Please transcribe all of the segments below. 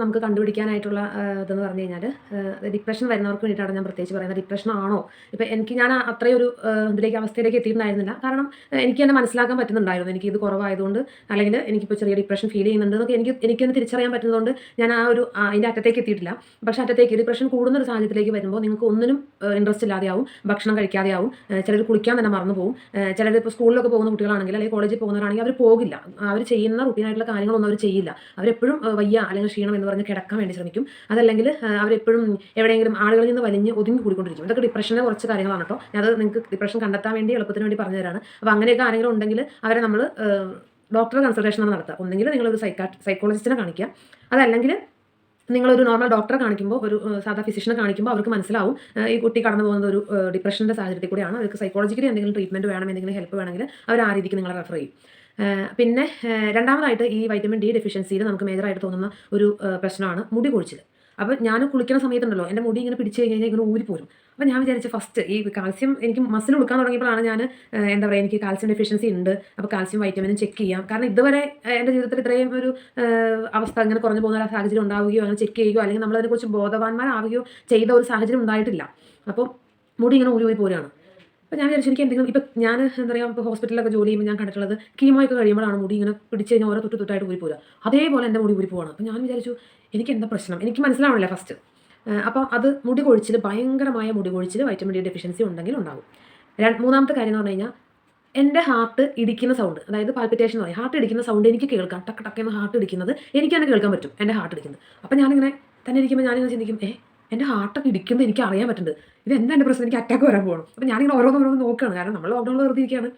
നമുക്ക് കണ്ടുപിടിക്കാനായിട്ടുള്ള ഇതെന്ന് പറഞ്ഞു കഴിഞ്ഞാൽ ഡിപ്രഷൻ വരുന്നവർക്ക് വേണ്ടിയിട്ടാണ് ഞാൻ പ്രത്യേകിച്ച് പറയുന്നത്. ഡിപ്രഷൻ ആണോ ഇപ്പോൾ ഞാൻ അത്രയും ഒരു അവസ്ഥയിലേക്ക് എത്തിയിട്ടുണ്ടായിരുന്നില്ല. കാരണം എനിക്ക് തന്നെ മനസ്സിലാക്കാൻ പറ്റുന്നുണ്ടായിരുന്നു എനിക്ക് ഇത് കുറവായതുകൊണ്ട്, അല്ലെങ്കിൽ എനിക്കിപ്പോൾ ചെറിയ ഡിപ്രഷൻ ഫീൽ ചെയ്യുന്നുണ്ട് എന്നൊക്കെ എനിക്കൊന്ന് തിരിച്ചറിയാൻ പറ്റുന്നതുകൊണ്ട് ഞാൻ അതിൻ്റെ അറ്റത്തേക്ക് എത്തിയിട്ടില്ല. പക്ഷേ ഡിപ്രഷൻ കൂടുന്ന ഒരു സാഹചര്യത്തിലേക്ക് വരുമ്പോൾ നിങ്ങൾക്ക് ഒന്നിനും ഇൻട്രസ്റ്റ് ഇല്ലാതെയാവും, ഭക്ഷണം കഴിക്കാതെയാവും, ചിലർ കുളിക്കാൻ തന്നെ മറന്നു പോകും. ചിലർ ഇപ്പോൾ സ്കൂളിലൊക്കെ പോകുന്ന കുട്ടികളാണെങ്കിൽ അല്ലെങ്കിൽ കോളേജിൽ പോകുന്നവരാണെങ്കിൽ അവർ പോകില്ല, അവർ ചെയ്യുന്ന റുട്ടീനായിട്ടുള്ള കാര്യങ്ങളൊന്നും അവർ ചെയ്യില്ല. അവരെപ്പോഴും വയ്യ അല്ലെങ്കിൽ ക്ഷീണം എന്ന് പറഞ്ഞ് കിടക്കാൻ വേണ്ടി ശ്രമിക്കും. അതല്ലെങ്കിൽ അവരെപ്പോഴും എവിടെയെങ്കിലും ആളുകളിൽ നിന്ന് വലിഞ്ഞ് ഒതുങ്ങി കൂടിക്കൊണ്ടിരിക്കും. ഇതൊക്കെ ഡിപ്രഷൻ്റെ കുറച്ച് കാര്യങ്ങളാണ് കേട്ടോ. അത് നിങ്ങൾക്ക് ഡിപ്രഷൻ കണ്ടെത്താൻ വേണ്ടി എളുപ്പത്തിന് വേണ്ടി പറഞ്ഞു തരാണ്. അപ്പോൾ അങ്ങനെയൊക്കെ ആരെങ്കിലും ഉണ്ടെങ്കിൽ അവരെ നമ്മൾ ഡോക്ടറെ കൺസൾട്ടേഷൻ നടത്തുക. ഒന്നെങ്കിൽ നിങ്ങളൊരു സൈക്കോളജിസ്റ്റിനെ കാണിക്കുക, അതല്ലെങ്കിൽ നിങ്ങളൊരു നോർമൽ ഡോക്ടറെ കാണിക്കുമ്പോൾ, ഒരു സാധാ ഫിസിഷ്യനെ കാണിക്കുമ്പോൾ അവർക്ക് മനസ്സിലാവും ഈ കുട്ടി കടന്നു പോകുന്നത് ഒരു ഡിപ്രഷൻ്റെ സാഹചര്യത്തിൽ കൂടെയാണ്. അവർക്ക് സൈക്കോളജിക്കലി എന്തെങ്കിലും ട്രീറ്റ്മെൻറ്റ് വേണം, എന്തെങ്കിലും ഹെൽപ്പ് വേണമെങ്കിൽ അവർ ആ രീതിക്ക് നിങ്ങളെ റെഫർ ചെയ്യും. പിന്നെ രണ്ടാമതായിട്ട് ഈ വൈറ്റമിൻ ഡി ഡെഫിഷ്യൻസിയിൽ നമുക്ക് മേജറായിട്ട് തോന്നുന്ന ഒരു പ്രശ്നമാണ് മുടി കൊഴിച്ചിൽ. അപ്പോൾ ഞാൻ കുളിക്കുന്ന സമയത്തുണ്ടല്ലോ എൻ്റെ മുടി ഇങ്ങനെ പിടിച്ച് കഴിഞ്ഞാൽ ഇങ്ങനെ ഊരിപ്പോരും. അപ്പോൾ ഞാൻ വിചാരിച്ചു ഫസ്റ്റ് ഈ കാൽസ്യം എനിക്ക് മസിൽ കൊടുക്കാൻ തുടങ്ങിയപ്പോഴാണ് ഞാൻ എനിക്ക് കാൽസ്യം ഡെഫിഷ്യൻസി ഉണ്ട്, അപ്പോൾ കാൽസ്യം വൈറ്റമിനും ചെക്ക് ചെയ്യാം. കാരണം ഇതുവരെ എൻ്റെ ജീവിതത്തിൽ ഇത്രയും ഒരു അവസ്ഥ ഇങ്ങനെ കുറഞ്ഞു പോകുന്ന സാഹചര്യം ഉണ്ടാവുകയോ അങ്ങനെ ചെക്ക് ചെയ്യുകയോ അല്ലെങ്കിൽ നമ്മളതിനെക്കുറിച്ച് ബോധവാന്മാരാവുകയോ ചെയ്ത ഒരു സാഹചര്യം ഉണ്ടായിട്ടില്ല. അപ്പോൾ മുടി ഇങ്ങനെ ഊരി പോരുകയാണ്. അപ്പോൾ ഞാൻ വിചാരിച്ചു എനിക്ക് എന്തെങ്കിലും ഇപ്പോൾ ഞാൻ ഇപ്പോൾ ഹോസ്പിറ്റലിലൊക്കെ ജോലി ചെയ്യുമ്പോൾ ഞാൻ കണ്ടിട്ടുള്ളത് കീമോയൊക്കെ കഴിയുമ്പോഴാണ് മുടി ഇങ്ങനെ പിടിച്ച് കഴിഞ്ഞാൽ ഓരോ തൊട്ടായിട്ട് ഊരി പോരുക. അതേപോലെ എൻ്റെ മുടി ഊരി പോവാണ്. അപ്പോൾ ഞാൻ വിചാരിച്ചു എനിക്ക് എന്താ പ്രശ്നം, എനിക്ക് മനസ്സിലാവണില്ല ഫസ്റ്റ്. അപ്പോൾ അത് മുടി കൊഴിച്ചിൽ, ഭയങ്കരമായ മുടി കൊഴിച്ചിൽ വൈറ്റമിൻ ഡി ഡെഫിഷ്യൻസി ഉണ്ടെങ്കിൽ ഉണ്ടാകും. മൂന്നാമത്തെ കാര്യം എന്ന് പറഞ്ഞു കഴിഞ്ഞാൽ എൻ്റെ ഹാർട്ട് ഇടിക്കുന്ന സൗണ്ട്, അതായത് പാൽപിറ്റേഷൻ എന്ന് പറയും, ഹാർട്ട് ഇടിക്കുന്ന സൗണ്ട് എനിക്ക് കേൾക്കാം. ടക്ക് ടക്കെന്ന് ഹാർട്ട് ഇടിക്കുന്നത് എനിക്ക് തന്നെ കേൾക്കാൻ പറ്റും, എൻ്റെ ഹാർട്ട് ഇടിക്കുന്നത്. അപ്പോൾ ഞാനിങ്ങനെ തന്നെ ഇരിക്കുമ്പോൾ ഞാനിങ്ങനെ ചിന്തിക്കും, എൻ്റെ ഹാർട്ടൊക്കെ ഇടിക്കുന്നത് എനിക്ക് അറിയാൻ പറ്റുന്നുണ്ട്, ഇതെന്താ എൻ്റെ പ്രശ്നം, എനിക്ക് അറ്റാക്ക് വരാൻ പോകണം. അപ്പോൾ ഞാനിങ്ങനെ ഓരോന്ന് നോക്കുകയാണ്. കാരണം നമ്മൾ ലോക്ക്ഡൗണിൽ വെറുതെ ഇരിക്കുകയാണ്.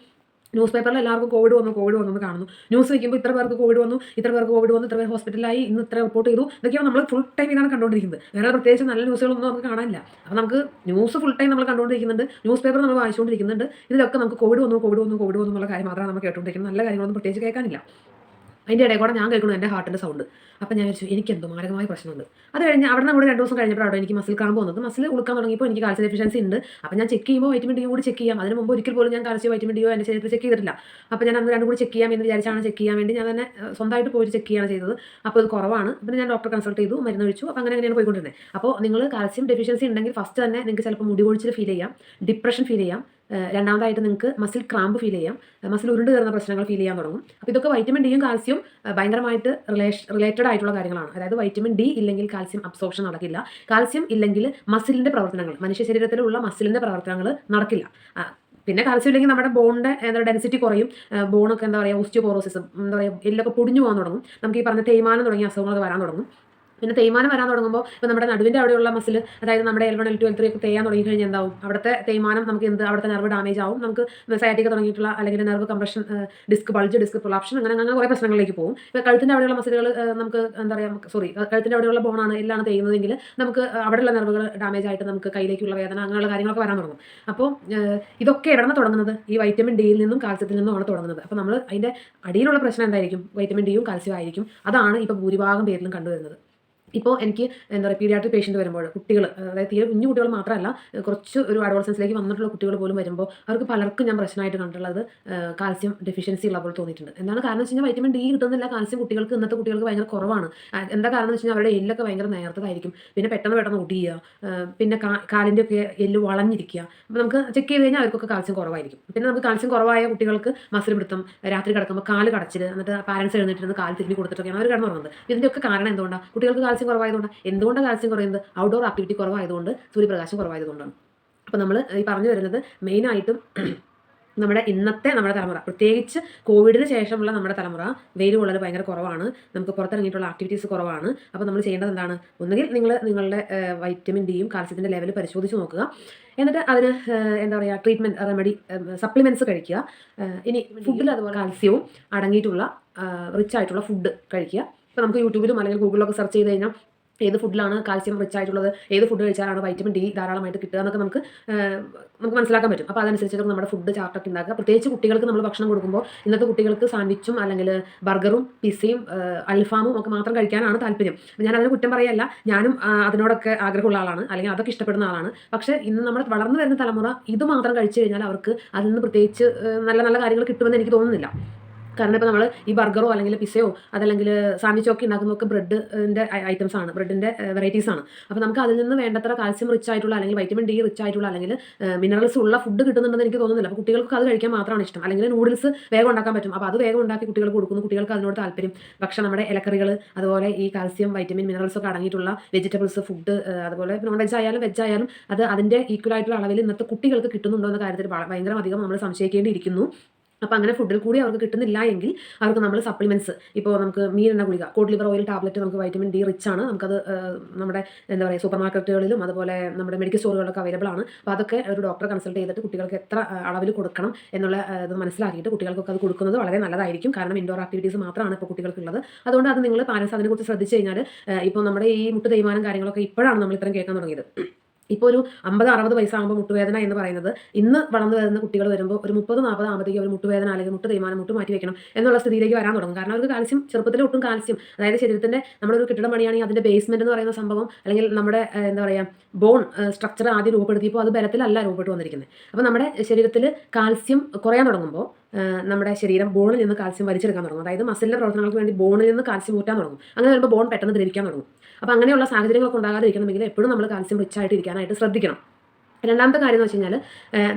ന്യൂസ് പേപ്പറിൽ എല്ലാവർക്കും കോവിഡ് വന്നു എന്ന് കാണുന്നു. ന്യൂസ് വയ്ക്കുമ്പോൾ ഇത്ര പേർക്ക് കോവിഡ് വന്നു, ഇത്ര പേർ ഹോസ്പിറ്റലായി, ഇന്ന് ഇത്ര റിപ്പോർട്ട് ചെയ്തു. ഇതൊക്കെയാണ് നമ്മൾ ഫുൾ ടൈം ഇതാണ് കണ്ടുകൊണ്ടിരിക്കുന്നത്. വേറെ പ്രത്യേകിച്ച് നല്ല ന്യൂസുകളൊന്നും നമുക്ക് കാണാനില്ല. അപ്പോൾ നമുക്ക് ന്യൂസ് ഫുൾ ടൈം നമ്മൾ കണ്ടുകൊണ്ടിരിക്കുന്നുണ്ട്, ന്യൂസ് പേപ്പർ നമ്മൾ വായിച്ചുകൊണ്ടിരിക്കുന്നുണ്ട്. ഇതിലൊക്കെ നമുക്ക് കോവിഡ് വന്നു എന്നുള്ള കാര്യം മാത്രമാണ് നമ്മൾ കേട്ടുകൊണ്ടിരിക്കുന്നത്. നല്ല കാര്യങ്ങളൊന്നും പ്രത്യേകിച്ച് കേൾക്കാനില്ല. അതിൻ്റെ ഇടയിൽ കൂടെ ഞാൻ കേൾക്കുന്നു എൻ്റെ ഹാർട്ടിൻ്റെ സൗണ്ട്. അപ്പോൾ ഞാൻ വിചാരിച്ചു എനിക്കെന്തോ മാരകമായ പ്രശ്നമുണ്ട്. അത് കഴിഞ്ഞ് അവിടെ നിന്ന് കൂടെ 2 ദിവസം കഴിഞ്ഞപ്പോഴാണ് എനിക്ക് മസിൽ ക്രാമ്പ് വന്നത്. മസിൽ ഉളുക്കാൻ തുടങ്ങിയപ്പോൾ എനിക്ക് കാൽസ്യം ഡെഫിഷ്യൻസി ഉണ്ട്. അപ്പോൾ ഞാൻ ചെക്ക് ചെയ്യുമ്പോൾ വൈറ്റമിൻ ഡി കൂടി ചെക്ക് ചെയ്യാം. അതിന് മുമ്പ് ഒരിക്കൽ പോലും ഞാൻ കാൽസ്യം വൈറ്റമിൻ ഡിയോ എൻ്റെ ശരീരത്തിൽ ചെക്ക് ചെയ്തിട്ടില്ല. അപ്പോൾ ഞാൻ അന്ന് 2 കൂടി ചെക്ക് ചെയ്യാം എന്ന് വിചാരിച്ചാണ് ചെക്ക് ചെയ്യാൻ വേണ്ടി ഞാൻ തന്നെ സ്വന്തമായിട്ട് പോയിട്ട് ചെക്ക് ചെയ്യുകയാണ് ചെയ്തത്. അപ്പോൾ ഇത് കുറവാണ്. പിന്നെ ഞാൻ ഡോക്ടറെ കൺസൾട്ട് ചെയ്തു, മരുന്ന് കഴിച്ചു. അപ്പോൾ അങ്ങനെയാണ് പോയിക്കൊണ്ടിരുന്നത്. അപ്പോൾ നിങ്ങൾ കാൽസ്യം ഡെഫിഷ്യൻസി ഉണ്ടെങ്കിൽ ഫസ്റ്റ് തന്നെ നിങ്ങൾക്ക് ചിലപ്പോൾ മുടി കൊഴിച്ചിൽ ഫീൽ ചെയ്യാം, ഡിപ്രഷൻ ഫീൽ ചെയ്യാം. രണ്ടാമതായിട്ട് നിങ്ങൾക്ക് മസിൽ ക്രാമ്പ് ഫീൽ ചെയ്യാം, മസിൽ ഉരുണ്ട് കയറുന്ന പ്രശ്നങ്ങൾ ഫീൽ ചെയ്യാൻ തുടങ്ങും. അപ്പോൾ ഇതൊക്കെ വൈറ്റമിൻ ഡിയും കാൽസ്യവും ഭയങ്കരമായിട്ട് റിലേറ്റഡ് ആയിട്ടുള്ള കാര്യങ്ങളാണ്. അതായത് വൈറ്റമിൻ ഡി ഇല്ലെങ്കിൽ കാൽസ്യം അബ്സോർപ്ഷൻ നടക്കില്ല. കാൽസ്യം ഇല്ലെങ്കിൽ മസിലിൻ്റെ പ്രവർത്തനങ്ങൾ, മനുഷ്യ ശരീരത്തിലുള്ള മസിലിൻ്റെ പ്രവർത്തനങ്ങൾ നടക്കില്ല. പിന്നെ കാൽസ്യം ഇല്ലെങ്കിൽ നമ്മുടെ ബോണിൻ്റെ ഡെൻസിറ്റി കുറയും. ബോണൊക്കെ ഓസ്റ്റിയോപോറോസിസും എല്ലൊക്കെ പൊടിഞ്ഞു പോകാൻ തുടങ്ങും. നമുക്ക് ഈ പറഞ്ഞ തേയ്മാനം തുടങ്ങിയ അസുഖങ്ങളൊക്കെ വരാൻ തുടങ്ങും. പിന്നെ തേയ്മാനം വരാൻ തുടങ്ങുമ്പോൾ ഇപ്പോൾ നമ്മുടെ നടുവിൻ്റെ അവിടെയുള്ള മസിൽ, അതായത് നമ്മുടെ L1 L2 L3 ഒക്കെ തേയാൻ തുടങ്ങി കഴിഞ്ഞാൽ എന്താവും, അവിടുത്തെ തേയ്മാനം നമുക്ക് അവിടുത്തെ നെർവ് ഡാമേജ് ആവും. നമുക്ക് സയാറ്റിക്ക തുടങ്ങിയിട്ടുള്ള അല്ലെങ്കിൽ nerve compression, disc bulge, disc prolapse, അങ്ങനെ കുറേ പ്രശ്നങ്ങളിലേക്ക് പോകും. ഇപ്പോൾ കഴുത്തിൻ്റെ അവിടെയുള്ള മസിലുകൾ നമുക്ക് കഴുത്തിൻ്റെ അവിടെയുള്ള ബോണാണ് എല്ലാം തേയുന്നതെങ്കിൽ നമുക്ക് അവിടെയുള്ള നെർവുകൾ ഡാമേജ് ആയിട്ട് നമുക്ക് കയ്യിലേക്കുള്ള വേദന അങ്ങനെയുള്ള കാര്യങ്ങളൊക്കെ വരാൻ തുടങ്ങും. അപ്പോൾ ഇതൊക്കെ എവിടെ നിന്ന് തുടങ്ങുന്നത്? ഈ വൈറ്റമിൻ ഡിയിൽ നിന്നും കാൽസ്യത്തിൽ നിന്നുമാണ് തുടങ്ങുന്നത്. അപ്പോൾ നമ്മൾ അതിൻ്റെ അടിയിലുള്ള പ്രശ്നം എന്തായിരിക്കും? വൈറ്റമിൻ ഡിയും കാൽസ്യം ആയിരിക്കും. അതാണ് ഇപ്പോൾ ഭൂരിഭാഗം പേരിലും കണ്ടുവരുന്നത്. ഇപ്പോൾ എനിക്ക് പീഡിയാട്രിക് പേഷ്യൻ്റ് വരുമ്പോൾ കുട്ടികൾ, അതായത് തീരെ കുഞ്ഞു കുട്ടികൾ മാത്രമല്ല, കുറച്ച് ഒരു അഡോളസൻസിലേക്ക് വന്നിട്ടുള്ള കുട്ടികൾ പോലും വരുമ്പോൾ അവർക്ക് പലർക്കും ഞാൻ പ്രശ്നമായിട്ട് കണ്ടിട്ടുള്ളത് കാൽസ്യം ഡെഫിഷ്യൻസി ഉള്ള പോലെ തോന്നിയിട്ടുണ്ട്. എന്താണ് കാരണം എന്ന് വെച്ച് കഴിഞ്ഞാൽ വൈറ്റമിൻ ഡി കിട്ടുന്നില്ല. കാൽസ്യം ഇന്നത്തെ കുട്ടികൾക്ക് ഭയങ്കര കുറവാണ്. എന്താ കാരണം എന്ന് വെച്ച് കഴിഞ്ഞാൽ അവരുടെ എല്ലൊക്കെ ഭയങ്കര നേർത്തതായിരിക്കും. പിന്നെ പെട്ടെന്ന് ഒടിയുക, പിന്നെ കാലിൻ്റെ ഒക്കെ എല്ല് വളഞ്ഞിരിക്കുക. അപ്പോൾ നമുക്ക് ചെക്ക് ചെയ്ത് കഴിഞ്ഞാൽ അവർക്കൊക്കെ കാൽസ്യം കുറവായിരിക്കും. പിന്നെ നമുക്ക് കാൽസ്യം കുറവായ കുട്ടികൾക്ക് മസിൽ പിടുത്തം, രാത്രി കിടക്കുമ്പോൾ കാല് കടച്ചിൽ, എന്നിട്ട് പാരൻസ് എഴുന്നേറ്റിരുന്ന് കാല് തിരിഞ്ഞ് കൊടുത്തിട്ടൊക്കെയാണ് അവർ കിടന്നുറങ്ങുന്നത്. ഇതിൻ്റെയൊക്കെ കാരണം എന്തുകൊണ്ടാണ്? കുട്ടികൾക്ക് കാൽസ്യം കുറവായതുകൊണ്ട്. എന്തുകൊണ്ടാണ് കാൽസ്യം കുറയുന്നത്? ഔട്ട്ഡോർ ആക്ടിവിറ്റി കുറവായതുകൊണ്ട്, സൂര്യപ്രകാശം കുറവായതുകൊണ്ടാണ്. അപ്പോൾ നമ്മൾ ഈ പറഞ്ഞു വരുന്നത് മെയിനായിട്ടും നമ്മുടെ തലമുറ, പ്രത്യേകിച്ച് കോവിഡിന് ശേഷമുള്ള നമ്മുടെ തലമുറ വെയിൽ കൊള്ളൽ ഭയങ്കര കുറവാണ്. നമുക്ക് പുറത്തിറങ്ങിയിട്ടുള്ള ആക്ടിവിറ്റീസ് കുറവാണ്. അപ്പോൾ നമ്മൾ ചെയ്യേണ്ടത് എന്താണ്? ഒന്നുകിൽ നിങ്ങളുടെ വൈറ്റമിൻ ഡിയും കാൽസ്യത്തിൻ്റെ ലെവൽ പരിശോധിച്ച് നോക്കുക. എന്നിട്ട് അതിന് ട്രീറ്റ്മെൻറ്റ് റെമഡി സപ്ലിമെൻറ്റ്സ് കഴിക്കുക. ഇനി ഫുഡിൽ അതുപോലെ കാൽസ്യവും അടങ്ങിയിട്ടുള്ള റിച്ച് ആയിട്ടുള്ള ഫുഡ് കഴിക്കുക. ഇപ്പോൾ നമുക്ക് യൂട്യൂബിലും അല്ലെങ്കിൽ ഗൂഗിളിലൊക്കെ സെർച്ച് ചെയ്ത് കഴിഞ്ഞാൽ ഏത് ഫുഡിലാണ് കാൽസ്യം റിച്ച് ആയിട്ടുള്ളത്, ഏത് ഫുഡ് കഴിച്ചാലാണ് വൈറ്റമിൻ ഡി ധാരാളമായിട്ട് കിട്ടുക എന്നൊക്കെ നമുക്ക് മനസ്സിലാക്കാൻ പറ്റും. അപ്പോൾ അതനുസരിച്ചിട്ട് നമ്മുടെ ഫുഡ് ചാർട്ടൊക്കെ ഉണ്ടാക്കുക. പ്രത്യേകിച്ച് കുട്ടികൾക്ക് നമ്മൾ ഭക്ഷണം കൊടുക്കുമ്പോൾ ഇന്നത്തെ കുട്ടികൾക്ക് സാൻഡ്വിച്ചും അല്ലെങ്കിൽ ബർഗറും പിസയും അൽഫാമും ഒക്കെ മാത്രം കഴിക്കാനാണ് താല്പര്യം. ഞാൻ അതിന് കുറ്റം പറയല്ല, ഞാനും അതിനോടൊക്കെ ആഗ്രഹമുള്ള ആളാണ്, അല്ലെങ്കിൽ അതൊക്കെ ഇഷ്ടപ്പെടുന്ന ആളാണ്. പക്ഷേ ഇന്ന് നമ്മൾ വളർന്നു വരുന്ന തലമുറ ഇത് മാത്രം കഴിച്ചു കഴിഞ്ഞാൽ അവർക്ക് അതിൽ നിന്ന് പ്രത്യേകിച്ച് നല്ല നല്ല കാര്യങ്ങൾ കിട്ടുമെന്ന് എനിക്ക് തോന്നുന്നില്ല. കാരണം ഇപ്പോൾ നമ്മൾ ഈ ബർഗറോ അല്ലെങ്കിൽ പിസ്സയോ അതല്ലെങ്കിൽ സാൻഡ്വിച്ചോ ഒക്കെ ഉണ്ടാക്കുന്നതൊക്കെ ബ്രെഡിൻ്റെ ഐറ്റംസ് ആണ്, ബ്രെഡിൻ്റെ വെറൈറ്റീസ് ആണ്. അപ്പോൾ നമുക്ക് അതിൽ നിന്ന് വേണ്ടത്ര കാൽസ്യം റിച്ച് ആയിട്ടുള്ള അല്ലെങ്കിൽ വൈറ്റമിൻ ഡി റിച്ച് ആയിട്ടുള്ള അല്ലെങ്കിൽ മിനറൽസ് ഉള്ള ഫുഡ് കിട്ടുന്നുണ്ടെന്ന് എനിക്ക് തോന്നുന്നില്ല. അപ്പോൾ കുട്ടികൾക്ക് അത് കഴിക്കാൻ മാത്രമാണ് ഇഷ്ടം. അല്ലെങ്കിൽ നൂഡിൽസ് വേഗം ഉണ്ടാക്കാൻ പറ്റും, അപ്പോൾ അത് വേഗം ഉണ്ടാക്കി കുട്ടികൾക്ക് കൊടുക്കുന്നു, കുട്ടികൾക്ക് അതിനോട് താല്പര്യം. പക്ഷേ നമ്മുടെ ഇലക്കറികൾ, അതുപോലെ ഈ കാൽസ്യം വൈറ്റമിൻ മിനറൽസ് ഒക്കെ അടങ്ങിയിട്ടുള്ള വെജിറ്റബിൾസ് ഫുഡ്, അതുപോലെ നോൺ വെജ് ആയാലും വെജ് ആയാലും അത് അതിൻ്റെ ഈക്വൽ ആയിട്ടുള്ള അളവിൽ ഇന്നത്തെ കുട്ടികൾക്ക് കിട്ടുന്നുണ്ടോ എന്ന കാര്യത്തിൽ ഭയങ്കര അധികം നമ്മൾ സംശയിക്കേണ്ടിയിരിക്കുന്നു. അപ്പോൾ അങ്ങനെ ഫുഡിൽ കൂടി അവർക്ക് കിട്ടുന്നില്ല എങ്കിൽ അവർക്ക് നമ്മൾ സപ്ലിമെൻറ്റ്സ്, ഇപ്പോൾ നമുക്ക് മീനെണ്ണ ഗുളിക, കോഡ് ലിവർ ഓയിൽ ടാബ്ലറ്റ് നമുക്ക് വൈറ്റമിൻ ഡി റിച്ച് ആണ്. നമുക്കത് നമ്മുടെ എന്താ പറയുക സൂപ്പർ മാർക്കറ്റുകളിലും അതുപോലെ നമ്മുടെ മെഡിക്കൽ സ്റ്റോറുകളിലൊക്കെ അവൈലബിൾ ആണ്. അപ്പോൾ അതൊക്കെ ഒരു ഡോക്ടറെ കൺസൾട്ട് ചെയ്തിട്ട് കുട്ടികൾക്ക് എത്ര അളവിൽ കൊടുക്കണം എന്നുള്ള ഇത് മനസ്സിലാക്കിയിട്ട് കുട്ടികൾക്കൊക്കെ അത് കൊടുക്കുന്നത് വളരെ നല്ലതായിരിക്കും. കാരണം ഇൻഡോർ ആക്ടിവിറ്റീസ് മാത്രമാണ് ഇപ്പോൾ കുട്ടികൾക്കുള്ളത്. അതുകൊണ്ട് അത് നിങ്ങൾ പാരൻസ് അതിനെക്കുറിച്ച് ശ്രദ്ധിച്ച് കഴിഞ്ഞാൽ ഇപ്പോൾ നമ്മുടെ ഈ മുട്ട് തേയ്മാനം കാര്യങ്ങളൊക്കെ ഇപ്പോഴാണ് നമ്മൾ ഇത്രയും കേൾക്കാൻ തുടങ്ങിയത്. ഇപ്പോൾ ഒരു 50-60 വയസ്സാകുമ്പോൾ മുട്ടുവേദന എന്ന് പറയുന്നത് ഇന്ന് വളർന്നു വരുന്ന കുട്ടികൾ വരുമ്പോൾ ഒരു 30-40 ആകുമ്പോഴത്തേക്ക് ഒരു മുട്ടുവേദന അല്ലെങ്കിൽ മുട്ട് തേയ്മാനം, മുട്ട് മാറ്റി വെക്കണം എന്നുള്ള സ്ഥിതിയിലേക്ക് വരാൻ തുടങ്ങും. കാരണം അവർക്ക് കാൽസ്യം ചെറുപ്പത്തിൽ ഒട്ടും കാൽസ്യം, അതായത് ശരീരത്തിൻ്റെ നമ്മളൊരു കെട്ടിടം പണിയാണെങ്കിൽ അതിൻ്റെ ബേസ്മെൻറ്റ് എന്ന് പറയുന്ന സംഭവം അല്ലെങ്കിൽ നമ്മുടെ എന്താ പറയുക ബോൺ സ്ട്രക്ചർ ആദ്യം രൂപപ്പെടുത്തിയപ്പോൾ അത് ബലത്തിലല്ല രൂപപ്പെട്ട് വന്നിരിക്കുന്നത്. അപ്പോൾ നമ്മുടെ ശരീരത്തിൽ കാൽസ്യം കുറയാൻ തുടങ്ങുമ്പോൾ നമ്മുടെ ശരീരം ബോണിൽ നിന്ന് കാൽസ്യം വലിച്ചെടുക്കാൻ തുടങ്ങും. അതായത് മസിലിൻ്റെ പ്രവർത്തനങ്ങൾക്ക് വേണ്ടി ബോണിൽ നിന്ന് കാൽസ്യം ഊറ്റാൻ തുടങ്ങും. അങ്ങനെ വരുമ്പോൾ ബോൺ പെട്ടെന്ന് ദ്രവിക്കാൻ തുടങ്ങും. അപ്പോൾ അങ്ങനെയുള്ള സാഹചര്യങ്ങളൊക്കെ ഉണ്ടാകാതിരിക്കണമെങ്കിൽ എപ്പോഴും നമ്മൾ കാൽസ്യം റിച്ച് ആയിട്ട് ഇരിക്കാനായിട്ട് ശ്രദ്ധിക്കണം. രണ്ടാമത്തെ കാര്യം എന്ന് വെച്ച് കഴിഞ്ഞാൽ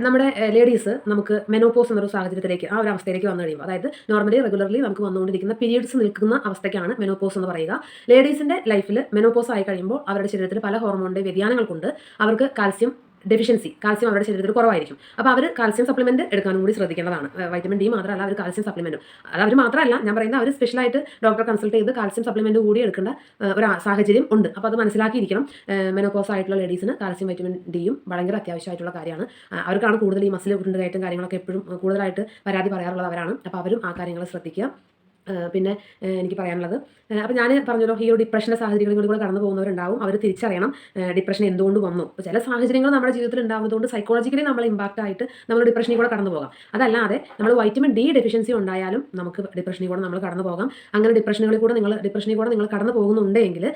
നമ്മുടെ ലേഡീസ് നമുക്ക് മെനോപോസ് എന്നൊരു സാഹചര്യത്തിലേക്ക് ആ ഒരു അവസ്ഥയിലേക്ക് വന്നു കഴിയുമ്പോൾ, അതായത് നോർമലി റെഗുലർലി നമുക്ക് വന്നുകൊണ്ടിരിക്കുന്ന പീരീഡ്സ് നിൽക്കുന്ന അവസ്ഥയ്ക്കാണ് മെനോപോസ് എന്ന് പറയുക. ലേഡീസിൻ്റെ ലൈഫിൽ മെനോപോസ് ആയി കഴിയുമ്പോൾ അവരുടെ ശരീരത്തിൽ പല ഹോർമോണിൻ്റെ വ്യതിയാനങ്ങൾ കൊണ്ട് അവർക്ക് കാൽസ്യം അവരുടെ ശരീരത്തിൽ കുറവായിരിക്കും. അപ്പോൾ അവർ കാൽസ്യം സപ്ലിമെൻറ്റ് എടുക്കാനും കൂടി ശ്രദ്ധിക്കേണ്ടതാണ്. വൈറ്റമിൻ ഡി മാത്രമല്ല, അവർ കാൽസ്യം സപ്ലിമെൻറ്റും, അത് അവർ മാത്രമല്ല ഞാൻ പറയുന്നത്, അവർ സ്പെഷ്യലായിട്ട് ഡോക്ടറെ കൺസൾട്ട് ചെയ്ത് കാൽസ്യം സപ്ലിമെൻറ്റ് കൂടി എടുക്കേണ്ട ഒരു സാഹചര്യം ഉണ്ട്. അപ്പോൾ അത് മനസ്സിലാക്കിയിരിക്കണം. മെനോപോസ് ആയിട്ടുള്ള ലേഡീസിന് കാൽസ്യം വൈറ്റമിൻ ഡിയും ഭയങ്കര അത്യാവശ്യമായിട്ടുള്ള കാര്യമാണ്. അവർക്കാണ് കൂടുതൽ ഈ മസിൽ ഉരുണ്ടുകയറ്റും കാര്യങ്ങളൊക്കെ എപ്പോഴും കൂടുതലായിട്ട് പരാതി പറയാറുള്ളത് അവരാണ്. അപ്പോൾ അവരും ആ കാര്യങ്ങൾ ശ്രദ്ധിക്കുക. പിന്നെ എനിക്ക് പറയാനുള്ളത്, അപ്പോൾ ഞാൻ പറഞ്ഞല്ലോ ഈ ഒരു ഡിപ്രഷൻ്റെ സാഹചര്യങ്ങളിൽ കൂടെ കടന്നു പോകുന്നവരുണ്ടാവും. അവർ തിരിച്ചറിയണം ഡിപ്രഷൻ എന്തുകൊണ്ട് വന്നു. അപ്പോൾ ചില സാഹചര്യങ്ങൾ നമ്മുടെ ജീവിതത്തിൽ ഉണ്ടാകുന്നതുകൊണ്ട് സൈക്കോളജിക്കലി നമ്മൾ ഇമ്പാക്റ്റ് ആയിട്ട് നമ്മൾ ഡിപ്രഷനിൽ കൂടെ കടന്നു പോകാം. അതല്ലാതെ നമ്മൾ വൈറ്റമിൻ ഡി ഡെഫിഷ്യൻസി ഉണ്ടായാലും നമുക്ക് ഡിപ്രഷനിൽ കൂടെ നമ്മൾ കടന്നു പോകാം. അങ്ങനെ ഡിപ്രഷനിൽ കൂടെ നിങ്ങൾ കടന്നു പോകുന്നുണ്ടെങ്കിൽ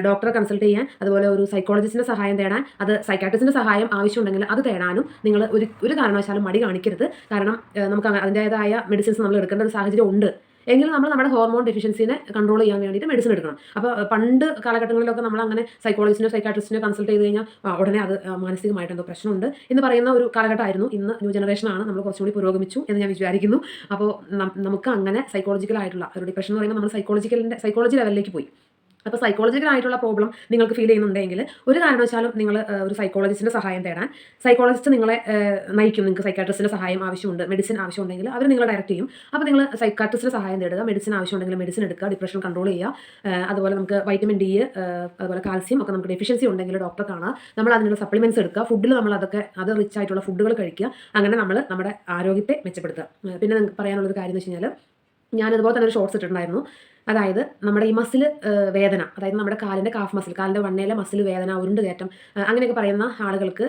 ഡോക്ടറെ കൺസൾട്ട് ചെയ്യാൻ, അതുപോലെ ഒരു സൈക്കോളജിസ്റ്റിൻ്റെ സഹായം തേടാൻ, അത് സൈക്കാട്രിസ്റ്റിൻ്റെ സഹായം ആവശ്യമുണ്ടെങ്കിൽ അത് തേടാനും നിങ്ങൾ ഒരു കാരണവശാലും മടി കാണിക്കരുത്. കാരണം നമുക്ക് അതിൻ്റേതായ മെഡിസിൻസ് നമ്മൾ എടുക്കേണ്ട ഒരു സാഹചര്യം ഉണ്ട്. എങ്കിലും നമ്മൾ നമ്മുടെ ഹോർമോൺ ഡെഫിഷ്യൻസിനെ കൺട്രോൾ ചെയ്യാൻ വേണ്ടിയിട്ട് മെഡിസിൻ എടുക്കണം. അപ്പോൾ പണ്ട് കാലഘട്ടങ്ങളിലൊക്കെ നമ്മൾ അങ്ങനെ സൈക്കോളജിസ്റ്റിനോ സൈക്കാട്രിസ്റ്റിനോ കൺസൾട്ട് ചെയ്ത് കഴിഞ്ഞാൽ ഉടനെ അത് മാനസികമായിട്ട് എന്തോ പ്രശ്നമുണ്ട് എന്ന് പറയുന്ന ഒരു കാലഘട്ടമായിരുന്നു. ഇന്ന് ന്യൂ ജനറേഷനാണ്, നമ്മൾ കുറച്ചുകൂടി പുരോഗമിച്ചു എന്ന് ഞാൻ വിചാരിക്കുന്നു. അപ്പോൾ നമുക്ക് അങ്ങനെ സൈക്കോളജിക്കലായിട്ടുള്ള ഒരു ഡിപ്രഷൻ എന്ന് പറയുമ്പോൾ നമ്മൾ സൈക്കോളജി ലെവലിലേക്ക് പോയി. അപ്പോൾ സൈക്കോളജിക്കലായിട്ടുള്ള പ്രോബ്ലം നിങ്ങൾക്ക് ഫീൽ ചെയ്യുന്നുണ്ടെങ്കിൽ ഒരു കാരണവശാലും നിങ്ങൾ ഒരു സൈക്കോളജിസ്റ്റിൻ്റെ സഹായം തേടാൻ, സൈക്കോളജിസ്റ്റ് നിങ്ങളെ നയിക്കും. നിങ്ങൾക്ക് സൈക്കാട്രിസ്റ്റിൻ്റെ സഹായം ആവശ്യമുണ്ട്, മെഡിസിൻ ആവശ്യമുണ്ടെങ്കിൽ അവർ നിങ്ങളെ ഡയറക്റ്റ് ചെയ്യും. അപ്പോൾ നിങ്ങൾ സൈക്കാട്രിസ്റ്റിൻ്റെ സഹായം തേടുക, മെഡിസിൻ ആവശ്യമുണ്ടെങ്കിൽ മെഡിസിൻ എടുക്കുക, ഡിപ്രഷൻ കൺട്രോൾ ചെയ്യുക. അതുപോലെ നമുക്ക് വൈറ്റമിൻ ഡി, അതുപോലെ കാൽസ്യം ഒക്കെ നമുക്ക് ഡെഫിഷ്യൻസി ഉണ്ടെങ്കിൽ ഡോക്ടറെ കാണുക. നമ്മൾ അതിനുള്ള സപ്ലിമെൻറ്റ്സ് എടുക്കുക, ഫുഡിൽ നമ്മൾ അത് റിച്ച് ആയിട്ടുള്ള ഫുഡുകൾ കഴിക്കുക. അങ്ങനെ നമ്മൾ നമ്മുടെ ആരോഗ്യത്തെ മെച്ചപ്പെടുത്തുക. പിന്നെ നിങ്ങൾക്ക് പറയാനുള്ളൊരു കാര്യം എന്ന് വെച്ച് കഴിഞ്ഞാൽ, ഞാനതുപോലെ തന്നെ ഒരു ഷോർട്സ് ഇട്ടിട്ടുണ്ടായിരുന്നു. അതായത് നമ്മുടെ ഈ മസിൽ വേദന, അതായത് നമ്മുടെ കാലിൻ്റെ കാഫ് മസിൽ, കാലിൻ്റെ വണ്ണയിലെ മസിൽ വേദന, ഉരുണ്ട് കയറ്റം, അങ്ങനെയൊക്കെ പറയുന്ന ആളുകൾക്ക്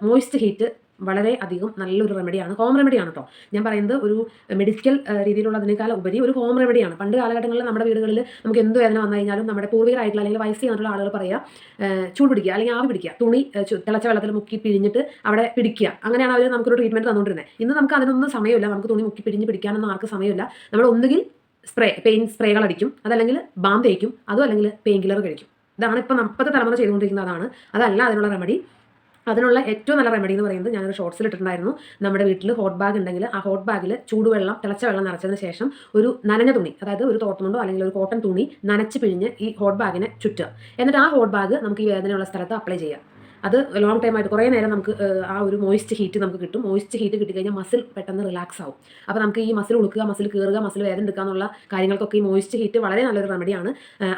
മോയിസ്റ്റ് ഹീറ്റ് വളരെ അധികം നല്ലൊരു റെമഡിയാണ്, ഹോം റെമഡിയാണ് കേട്ടോ. ഞാൻ പറയുന്നത് ഒരു മെഡിക്കൽ രീതിയിലുള്ളതിനേക്കാൾ ഉപരി ഒരു ഹോം റെമഡിയാണ്. പണ്ട് കാലഘട്ടങ്ങളിൽ നമ്മുടെ വീടുകളിൽ നമുക്ക് എന്ത് വേദന വന്നു കഴിഞ്ഞാലും നമ്മുടെ പൂർവികരായിട്ടുള്ള അല്ലെങ്കിൽ വയസ്സ് ചെയ്യാനുള്ള ആളുകൾ പറയുക ചൂട് പിടിക്കുക അല്ലെങ്കിൽ ആവി പിടിക്കുക, തുണി തിളച്ച വെള്ളത്തിൽ മുക്കി പിഴിഞ്ഞിട്ട് അവിടെ പിടിക്കുക. അങ്ങനെയാണ് അവർ നമുക്കൊരു ട്രീറ്റ്മെൻറ്റ് തന്നുകൊണ്ടിരുന്നത്. ഇന്ന് നമുക്ക് അതിനൊന്നും സമയമില്ല, നമുക്ക് തുണി മുക്കി പിഴിഞ്ഞ് പിടിക്കാനൊന്നും ആർക്ക് സമയമില്ല. നമ്മൾ ഒന്നുകിൽ പെയിൻ സ്പ്രേകൾ അടിക്കും, അതല്ലെങ്കിൽ ബാം തേക്കും, അതും അല്ലെങ്കിൽ പെയിൻ കില്ലർ കഴിക്കും. ഇതാണ് ഇപ്പോഴത്തെ തലമുറ ചെയ്തുകൊണ്ടിരിക്കുന്നത്. അതല്ല അതിനുള്ള റെമഡി. അതിനുള്ള ഏറ്റവും നല്ല റെമഡി എന്ന് പറയുന്നത് ഞാനൊരു ഷോർട്സിൽ ഇട്ടിട്ടുണ്ടായിരുന്നു. നമ്മുടെ വീട്ടിൽ ഹോട്ട് ബാഗ് ഉണ്ടെങ്കിൽ ആ ഹോട്ട് ബാഗിൽ ചൂടുവെള്ളം, തിളച്ച വെള്ളം നിറച്ചതിന് ശേഷം ഒരു നനഞ്ഞ തുണി, അതായത് ഒരു തോർത്തുമുണ്ടോ അല്ലെങ്കിൽ ഒരു കോട്ടൺ തുണി നനച്ച് പിഴിഞ്ഞ് ഈ ഹോട്ട് ബാഗിനെ ചുറ്റുക. എന്നിട്ട് ആ ഹോട്ട് ബാഗ് നമുക്ക് ഈ വേദനയുള്ള സ്ഥലത്ത് അപ്ലൈ ചെയ്യുക. അത് ലോങ് ടൈം ആയിട്ട് കുറേ നേരം നമുക്ക് ആ ഒരു മോയിസ്റ്റ് ഹീറ്റ് നമുക്ക് കിട്ടും. മോയിസ്റ്റ് ഹീറ്റ് കിട്ടിക്കഴിഞ്ഞാൽ മസിൽ പെട്ടെന്ന് റിലാക്സ് ആവും. അപ്പോൾ നമുക്ക് ഈ മസിൽ ഉളുക്കുക, മസിൽ കയറുക, മസിൽ വേദന എടുക്കുക എന്നുള്ള കാര്യങ്ങൾക്കൊക്കെ ഈ മോയിസ്റ്റ് ഹീറ്റ് വളരെ നല്ലൊരു റെമഡിയാണ്.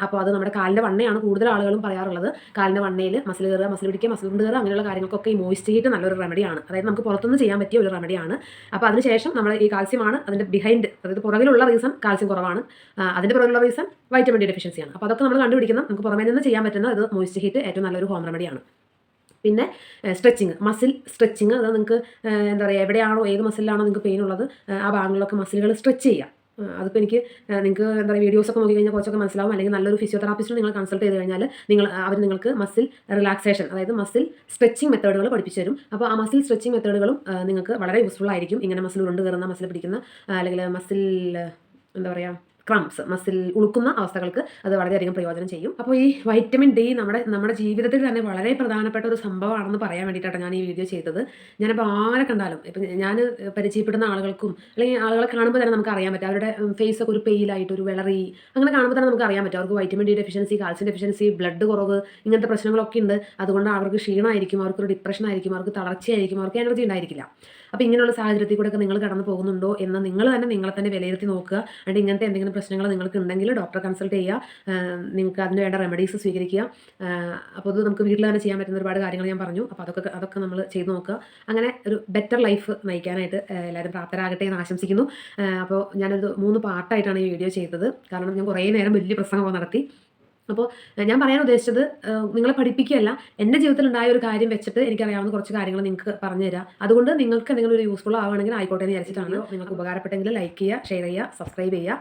അപ്പോൾ അത് നമ്മുടെ കാലിൻ്റെ വണ്ണയാണ് കൂടുതൽ ആളുകളും പറയാറുള്ളത്. കാലിൻ്റെ വണ്ണയിൽ മസിൽ കയറുക, മസിൽ പിടിക്കുക, മസിൽ കൊണ്ട് കയറുക, അങ്ങനെയുള്ള കാര്യങ്ങൾക്കൊക്കെ ഈ മോയിസ്റ്റ് ഹീറ്റ് നല്ലൊരു റെമഡിയാണ്. അതായത് നമുക്ക് പുറത്തുനിന്ന് ചെയ്യാൻ പറ്റിയ ഒരു റെമഡിയാണ്. അപ്പോൾ അതിനുശേഷം നമ്മൾ ഈ കാൽസ്യമാണ് അതിൻ്റെ ബിഹൈൻഡ്, അതായത് പുറകിലുള്ള റീസൺ കാൽസ്യം കുറവാണ്, അതിൻ്റെ പുറകിലുള്ള റീസൺ വൈറ്റമിൻ ഡി ഡെഫിഷ്യൻസിയാണ്. അപ്പോൾ അതൊക്കെ നമ്മൾ കണ്ടുപിടിക്കണം. നമുക്ക് പുറമേ നിന്ന് ചെയ്യാൻ പറ്റുന്ന ഇത് മോയിസ്റ്റ് ഹീറ്റ് ഏറ്റവും നല്ലൊരു ഹോം റെമഡിയാണ്. പിന്നെ സ്ട്രെച്ചിങ്, മസിൽ സ്ട്രെച്ചിങ്, അത് നിങ്ങൾക്ക് എന്താ പറയുക, എവിടെയാണോ ഏത് മസിലാണോ നിങ്ങൾക്ക് പെയിൻ ഉള്ളത് ആ ഭാഗങ്ങളിലൊക്കെ മസിലുകൾ സ്ട്രെച്ച് ചെയ്യുക. അതിപ്പോൾ നിങ്ങൾക്ക് എന്താ പറയുക വീഡിയോസൊക്കെ നോക്കി കഴിഞ്ഞാൽ കുറച്ചൊക്കെ മനസ്സിലാവും. അല്ലെങ്കിൽ നല്ലൊരു ഫിസിയോതെറാപ്പിസ്റ്റിനെ നിങ്ങൾ കൺസൾട്ട് ചെയ്ത് കഴിഞ്ഞാൽ അവർ നിങ്ങൾക്ക് മസിൽ റിലാക്സേഷൻ, അതായത് മസിൽ സ്ട്രെച്ചിങ് മെത്തേഡുകൾ പഠിപ്പിച്ചു തരും. അപ്പോൾ ആ മസിൽ സ്ട്രെച്ചിങ് മെത്തേഡുകളും നിങ്ങൾക്ക് വളരെ യൂസ്ഫുൾ ആയിരിക്കും. ഇങ്ങനെ മസിൽ ഉരുണ്ട് കയറുന്ന, മസിൽ പിടിക്കുന്ന, അല്ലെങ്കിൽ മസിൽ എന്താ പറയുക, ക്രംസ്, മസിൽ ഉളുക്കുന്ന അവസ്ഥകൾക്ക് അത് വളരെയധികം പ്രയോജനം ചെയ്യും. അപ്പോൾ ഈ വൈറ്റമിൻ ഡി നമ്മുടെ ജീവിതത്തിൽ തന്നെ വളരെ പ്രധാനപ്പെട്ട ഒരു സംഭവമാണെന്ന് പറയാൻ വേണ്ടിയിട്ടാണ് ഞാൻ ഈ വീഡിയോ ചെയ്തത്. ഞാനിപ്പോൾ ആരെ കണ്ടാലും ഇപ്പം ഞാൻ പരിചയപ്പെടുന്ന ആളുകൾക്കും അല്ലെങ്കിൽ ആളുകളെ കാണുമ്പോൾ തന്നെ നമുക്ക് അറിയാൻ പറ്റും അവരുടെ ഫേസൊക്കെ ഒരു പെയിലായിട്ട് ഒരു വിളറി അങ്ങനെ കാണുമ്പോൾ തന്നെ നമുക്ക് അറിയാൻ പറ്റും അവർക്ക് vitamin D deficiency, calcium deficiency, blood കുറവ്, ഇങ്ങനത്തെ പ്രശ്നങ്ങളൊക്കെ ഉണ്ട്. അതുകൊണ്ട് അവർക്ക് ക്ഷീണമായിരിക്കും, അവർക്കൊരു ഡിപ്രഷൻ ആയിരിക്കും, അവർക്ക് തളർച്ചയായിരിക്കും, അവർക്ക് എനർജി ഉണ്ടായിരിക്കില്ല. അപ്പോൾ ഇങ്ങനെയുള്ള സാഹചര്യത്തിൽ കൂടെയൊക്കെ നിങ്ങൾ കടന്നു പോകുന്നുണ്ടോ എന്ന് നിങ്ങൾ തന്നെ നിങ്ങളെ തന്നെ വിലയിരുത്തി നോക്കുക. എന്നിട്ട് ഇങ്ങനത്തെ എന്തെങ്കിലും പ്രശ്നങ്ങൾ നിങ്ങൾക്ക് ഉണ്ടെങ്കിൽ ഡോക്ടറെ കൺസൾട്ട് ചെയ്യുക. നിങ്ങൾക്ക് അതിന് വേണ്ട റെമഡീസ് സ്വീകരിക്കുക. അപ്പോൾ അത് നമുക്ക് വീട്ടിൽ തന്നെ ചെയ്യാൻ പറ്റുന്ന ഒരുപാട് കാര്യങ്ങൾ ഞാൻ പറഞ്ഞു. അപ്പോൾ അതൊക്കെ നമ്മൾ ചെയ്ത് നോക്കുക. അങ്ങനെ ഒരു ബെറ്റർ ലൈഫ് നയിക്കാനായിട്ട് എല്ലാവരും പ്രാപ്തരാകട്ടെ എന്ന് ആശംസിക്കുന്നു. അപ്പോൾ ഞാനൊരു 3 പാർട്ടായിട്ടാണ് ഈ വീഡിയോ ചെയ്തത്. കാരണം ഞാൻ കുറേ നേരം വലിയ പ്രസംഗം നടത്തി. അപ്പോൾ ഞാൻ പറയാൻ ഉദ്ദേശിച്ചത് നിങ്ങളെ പഠിപ്പിക്കുകയല്ല, എൻ്റെ ജീവിതത്തിൽ ഉണ്ടായ ഒരു കാര്യം വെച്ചിട്ട് എനിക്കറിയാവുന്ന കുറച്ച് കാര്യങ്ങൾ നിങ്ങൾക്ക് പറഞ്ഞു തരാം. അതുകൊണ്ട് നിങ്ങൾക്ക് എന്തെങ്കിലും ഒരു യൂസ്ഫുൾ ആവുകയാണെങ്കിൽ ആയിക്കോട്ടെ എന്ന് വിചാരിച്ചിട്ടാണ്. നിങ്ങൾക്ക് ഉപകാരപ്പെട്ടെങ്കിൽ ലൈക്ക് ചെയ്യുക, ഷെയർ ചെയ്യുക, സബ്സ്ക്രൈബ് ചെയ്യുക.